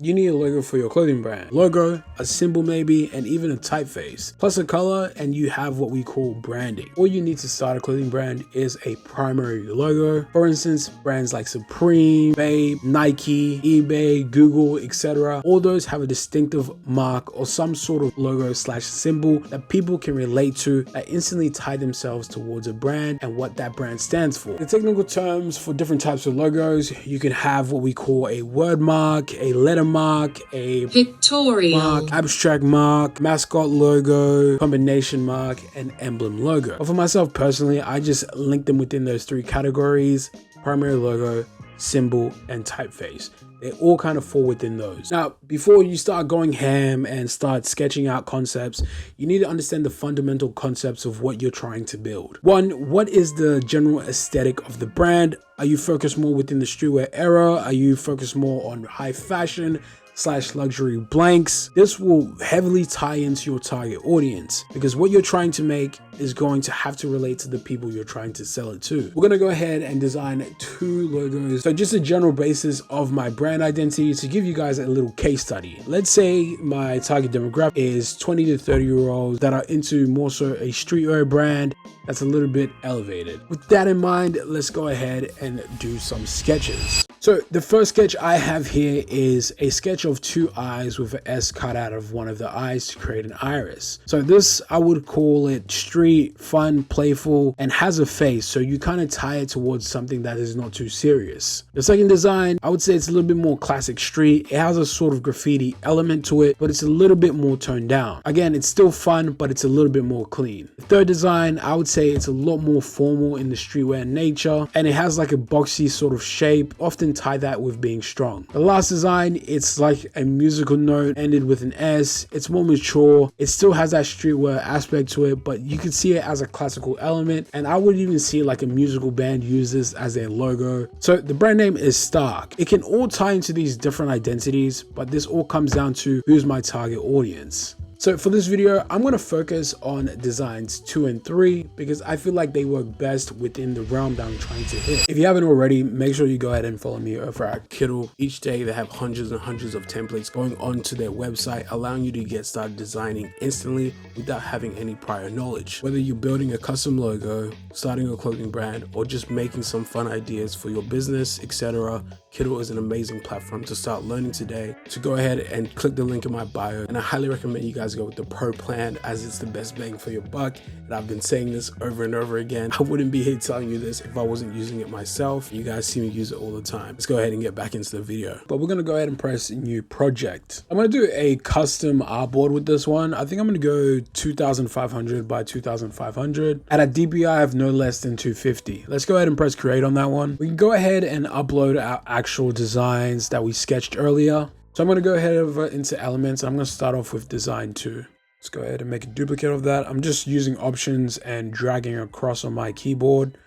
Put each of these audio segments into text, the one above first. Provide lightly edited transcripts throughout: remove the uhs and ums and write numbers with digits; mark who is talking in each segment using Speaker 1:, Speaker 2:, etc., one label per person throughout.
Speaker 1: You need a logo for your clothing brand. Logo, a symbol maybe, and even a typeface. Plus a color, and you have what we call branding. All you need to start a clothing brand is a primary logo. For instance, brands like Supreme, Babe, Nike, eBay, Google, etc. All those have a distinctive mark or some sort of logo / symbol that people can relate to, that instantly tie themselves towards a brand and what that brand stands for. The technical terms for different types of logos, you can have what we call a word mark, a letter mark, a pictorial mark, abstract mark, mascot logo, combination mark, and emblem logo. But for myself personally, I just link them within those three categories: primary logo, symbol, and typeface. They all kind of fall within those. Now, before you start going ham and start sketching out concepts, you need to understand the fundamental concepts of what you're trying to build. One, what is the general aesthetic of the brand? Are you focused more within the streetwear era? Are you focused more on high fashion / luxury blanks? This will heavily tie into your target audience, because what you're trying to make is going to have to relate to the people you're trying to sell it to. We're going to go ahead and design 2 logos. So just a general basis of my brand identity to give you guys a little case study. Let's say my target demographic is 20 to 30 year olds that are into more so a streetwear brand that's a little bit elevated. With that in mind, let's go ahead and do some sketches. So the first sketch I have here is a sketch of 2 eyes with an S cut out of one of the eyes to create an iris. So this, I would call it street, fun, playful, and has a face. So you kind of tie it towards something that is not too serious. The second design, I would say it's a little bit more classic street. It has a sort of graffiti element to it, but it's a little bit more toned down. Again, it's still fun, but it's a little bit more clean. The third design, I would say it's a lot more formal in the streetwear nature, and it has like a boxy sort of shape, often tie that with being strong. The last design, it's like a musical note ended with an S. It's more mature. It still has that streetwear aspect to it, but you can see it as a classical element, and I would even see like a musical band use this as their logo. So the brand name is Stark. It can all tie into these different identities, but this all comes down to who's my target audience. So for this video, I'm going to focus on designs 2 and 3 because I feel like they work best within the realm that I'm trying to hit. If you haven't already, make sure you go ahead and follow me over at Kittle. Each day they have hundreds and hundreds of templates going onto their website, allowing you to get started designing instantly without having any prior knowledge. Whether you're building a custom logo, starting a clothing brand, or just making some fun ideas for your business, etc., Kittle is an amazing platform to start learning today. So go ahead and click the link in my bio, and I highly recommend you guys go with the Pro plan, as it's the best bang for your buck. And I've been saying this over and over again. I wouldn't be here telling you this if I wasn't using it myself. You guys see me use it all the time. Let's go ahead and get back into the video. But we're going to go ahead and press new project. I'm going to do a custom artboard with this one. I think I'm going to go 2500 by 2500. At a DPI, I have no less than 250. Let's go ahead and press create on that one. We can go ahead and upload our actual designs that we sketched earlier. So I'm going to go ahead over into elements. I'm going to start off with design 2. Let's go ahead and make a duplicate of that. I'm just using options and dragging across on my keyboard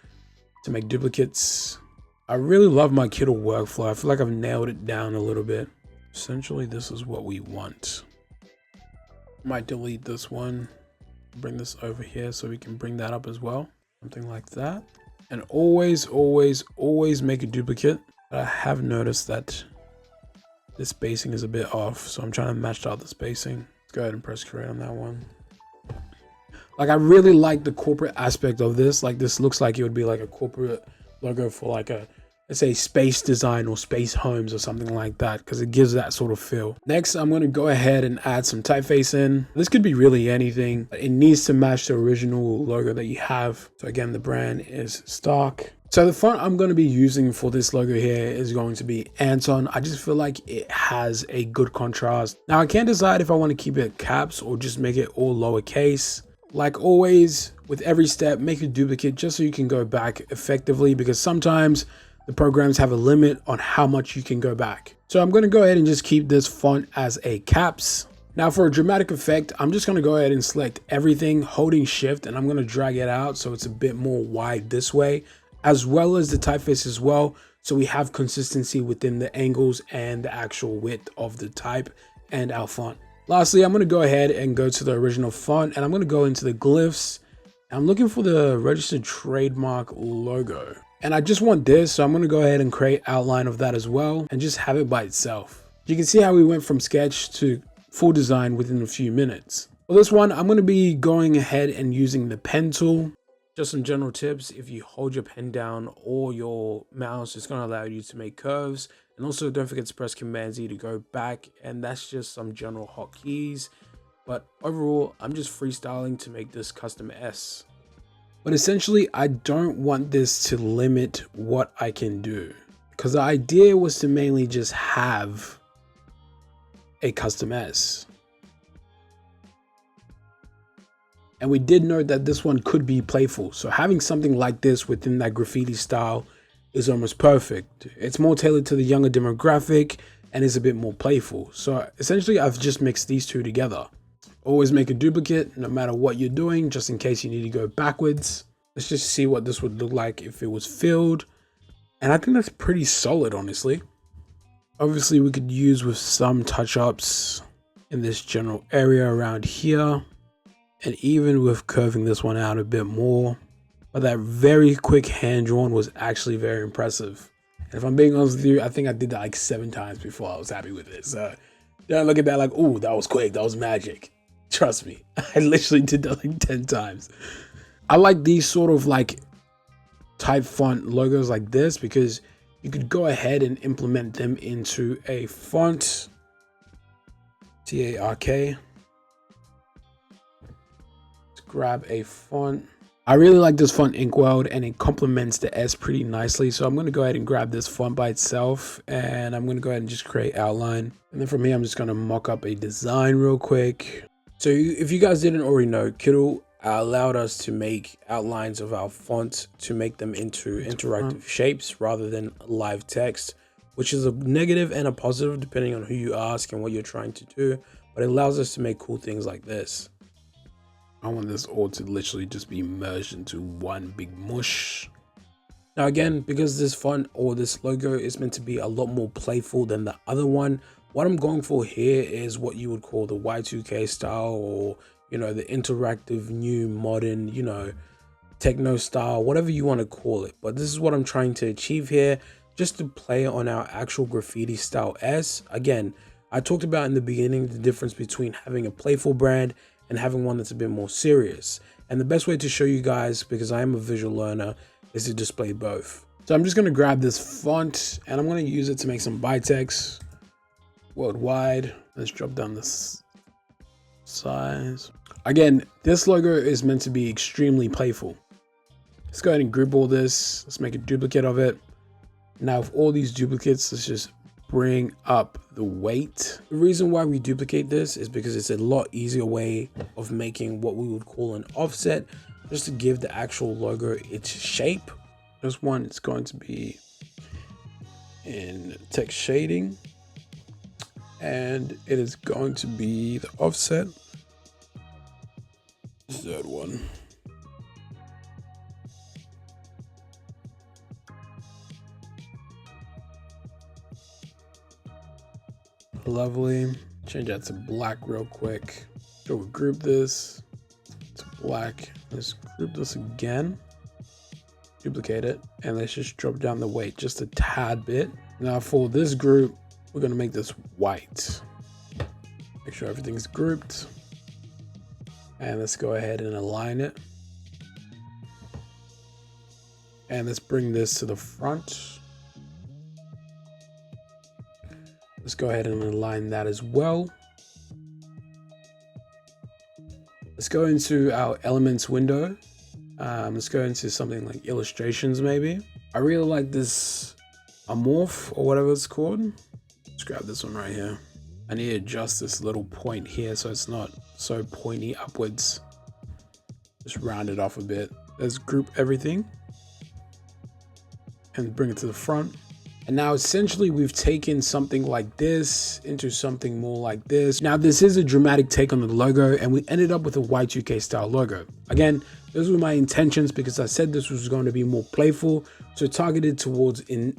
Speaker 1: to make duplicates. I really love my Kittle workflow. I feel like I've nailed it down a little bit. Essentially, this is what we want. Might delete this one, bring this over here so we can bring that up as well. Something like that. And always, always, always make a duplicate. But I have noticed that the spacing is a bit off, so I'm trying to match out the spacing. Let's go ahead and press create on that one. Like, I really like the corporate aspect of this. Like, this looks like it would be like a corporate logo for like a, let's say, space design or space homes or something like that, because it gives that sort of feel. Next, I'm going to go ahead and add some typeface in. This could be really anything, but it needs to match the original logo that you have. So again, the brand is Stark. So the font I'm going to be using for this logo here is going to be Anton. I just feel like it has a good contrast. Now I can't decide if I want to keep it caps or just make it all lowercase. Like always, with every step, make a duplicate just so you can go back effectively, because sometimes the programs have a limit on how much you can go back. So I'm going to go ahead and just keep this font as a caps. Now for a dramatic effect, I'm just going to go ahead and select everything holding shift, and I'm going to drag it out so it's a bit more wide this way, as well as the typeface as well, so we have consistency within the angles and the actual width of the type and our font. Lastly, I'm going to go ahead and go to the original font, and I'm going to go into the glyphs. I'm looking for the registered trademark logo, and I just want this, so I'm going to go ahead and create outline of that as well and just have it by itself. You can see how we went from sketch to full design within a few minutes. For this one, I'm going to be going ahead and using the pen tool. Just some general tips: if you hold your pen down or your mouse, it's going to allow you to make curves. And also don't forget to press Command Z to go back. And that's just some general hotkeys. But overall, I'm just freestyling to make this custom S. But essentially, I don't want this to limit what I can do, because the idea was to mainly just have a custom S. And we did note that this one could be playful. So having something like this within that graffiti style is almost perfect. It's more tailored to the younger demographic and is a bit more playful. So essentially, I've just mixed these two together. Always make a duplicate no matter what you're doing, just in case you need to go backwards. Let's just see what this would look like if it was filled. And I think that's pretty solid, honestly. Obviously, we could use with some touch-ups in this general area around here. And even with curving this one out a bit more. But that very quick hand drawn was actually very impressive. And if I'm being honest with you, I think I did that like 7 times before I was happy with it. So don't look at that like, oh, that was quick, that was magic. Trust me, I literally did that like 10 times. I like these sort of like type font logos like this, because you could go ahead and implement them into a font. TARK. Grab a font. I really like this font Inkweld, and it complements the S pretty nicely. So I'm going to go ahead and grab this font by itself, and I'm going to go ahead and just create outline. And then from here, I'm just going to mock up a design real quick. So if you guys didn't already know, Kiddle allowed us to make outlines of our font to make them into interactive shapes rather than live text, which is a negative and a positive depending on who you ask and what you're trying to do. But it allows us to make cool things like this. I want this all to literally just be merged into one big mush. Now again, because this font or this logo is meant to be a lot more playful than the other one, what I'm going for here is what you would call the Y2K style, or, you know, the interactive new modern, you know, techno style, whatever you want to call it. But this is what I'm trying to achieve here, just to play on our actual graffiti style S. Again, I talked about in the beginning the difference between having a playful brand and having one that's a bit more serious. And the best way to show you guys, because I am a visual learner, is to display both. So I'm just going to grab this font and I'm going to use it to make some bytex worldwide. Let's drop down this size. Again, this logo is meant to be extremely playful. Let's go ahead and group all this. Let's make a duplicate of it. Now with all these duplicates, let's just bring up the weight. The reason why we duplicate this is because it's a lot easier way of making what we would call an offset, just to give the actual logo its shape. This one is going to be in text shading, and it is going to be the offset. Third one. Lovely. Change that to black real quick. So we'll group this to black. Let's group this again. Duplicate it. And let's just drop down the weight just a tad bit. Now for this group, we're going to make this white. Make sure everything's grouped. And let's go ahead and align it. And let's bring this to the front. Let's go ahead and align that as well. Let's go into our elements window. Let's go into something like illustrations maybe. I really like this amorph or whatever it's called. Let's grab this one right here. I need to adjust this little point here so it's not so pointy upwards. Just round it off a bit. Let's group everything and bring it to the front. And now essentially we've taken something like this into something more like this. Now this is a dramatic take on the logo, and we ended up with a Y2K style logo. Again, those were my intentions because I said this was going to be more playful, so targeted more towards in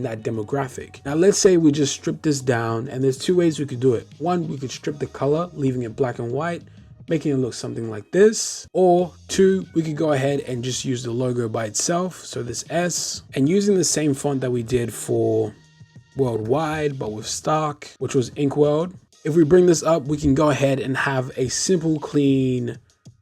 Speaker 1: that demographic. Now let's say we just strip this down, and there's two ways we could do it. One, we could strip the color, leaving it black and white, making it look something like this. Or two, we could go ahead and just use the logo by itself, so this S, and using the same font that we did for worldwide, but with stock, which was Ink World. If we bring this up, we can go ahead and have a simple, clean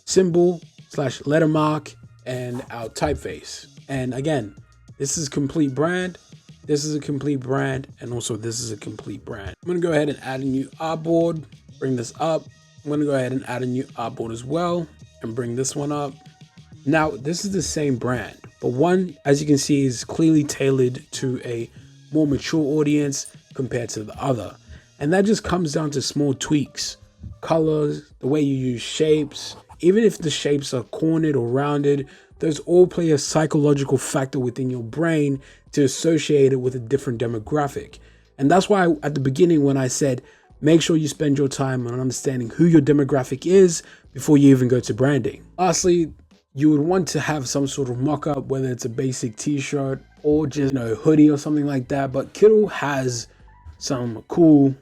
Speaker 1: symbol / letter mark and our typeface. And again, this is complete brand. This is a complete brand. And also this is a complete brand. I'm going to go ahead and add a new artboard, bring this up. I'm going to go ahead and add a new artboard as well and bring this one up. Now, this is the same brand, but one, as you can see, is clearly tailored to a more mature audience compared to the other. And that just comes down to small tweaks, colors, the way you use shapes. Even if the shapes are cornered or rounded, those all play a psychological factor within your brain to associate it with a different demographic. And that's why at the beginning when I said, make sure you spend your time on understanding who your demographic is before you even go to branding. Lastly, you would want to have some sort of mock-up, whether it's a basic t-shirt or just, hoodie or something like that. But Kittle has some cool,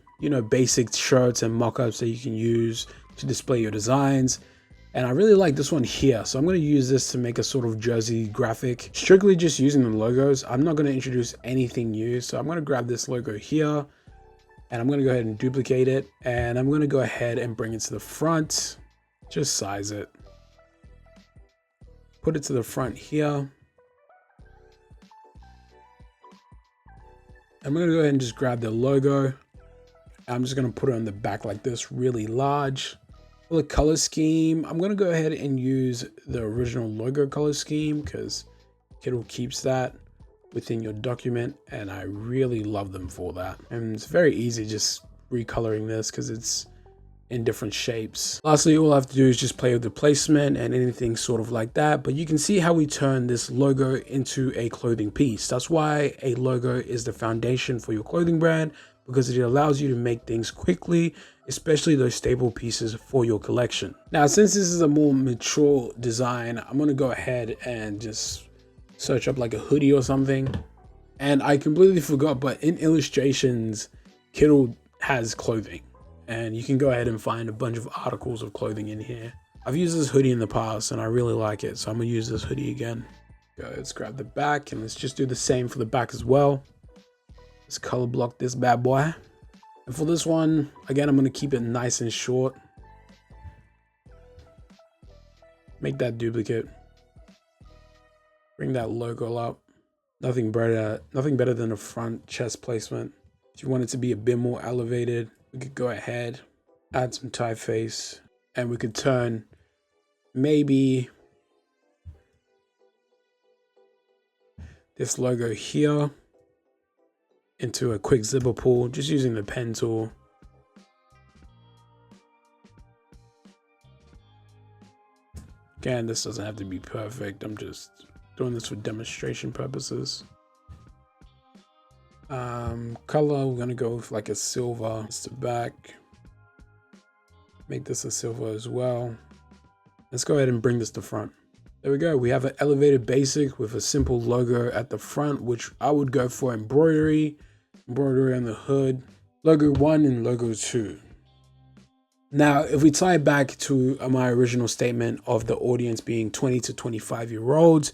Speaker 1: basic shirts and mock-ups that you can use to display your designs. And I really like this one here. So I'm going to use this to make a sort of jersey graphic, strictly just using the logos. I'm not going to introduce anything new. So I'm going to grab this logo here and I'm going to go ahead and duplicate it. And I'm going to go ahead and bring it to the front, just size it. Put it to the front here. I'm going to go ahead and just grab the logo. I'm just going to put it on the back like this, really large. For the color scheme, I'm going to go ahead and use the original logo color scheme because Kittle keeps that within your document. And I really love them for that. And it's very easy just recoloring this because it's in different shapes. Lastly, all I have to do is just play with the placement and anything sort of like that. But you can see how we turn this logo into a clothing piece. That's why a logo is the foundation for your clothing brand, because it allows you to make things quickly, especially those staple pieces for your collection. Now, since this is a more mature design, I'm gonna go ahead and just search up like a hoodie or something. And I completely forgot, but in illustrations, Kittle has clothing. And you can go ahead and find a bunch of articles of clothing in here. I've used this hoodie in the past and I really like it. So I'm gonna use this hoodie again. Let's grab the back and let's just do the same for the back as well. Let's color block this bad boy. And for this one, again, I'm gonna keep it nice and short. Make that duplicate. Bring that logo up. Nothing better than a front chest placement. If you want it to be a bit more elevated, we could go ahead, add some typeface, and we could turn maybe this logo here into a quick zipper pull, just using the pen tool. Again, this doesn't have to be perfect. I'm just doing this for demonstration purposes. Color, we're gonna go with like a silver. It's the back. Make this a silver as well. Let's go ahead and bring this to front. There we go. We have an elevated basic with a simple logo at the front, which I would go for embroidery on the hood, logo 1 and logo 2. Now, if we tie it back to my original statement of the audience being 20 to 25-year-olds,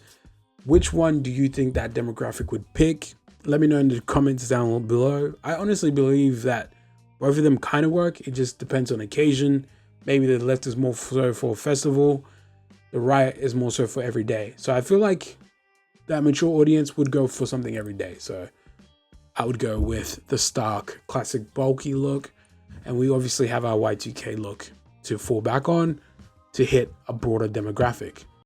Speaker 1: which one do you think that demographic would pick? Let me know in the comments down below. I honestly believe that both of them kind of work. It just depends on occasion. Maybe the left is more so for a festival. The right is more so for every day. So I feel like that mature audience would go for something every day. So I would go with the stark classic bulky look. And we obviously have our Y2K look to fall back on to hit a broader demographic.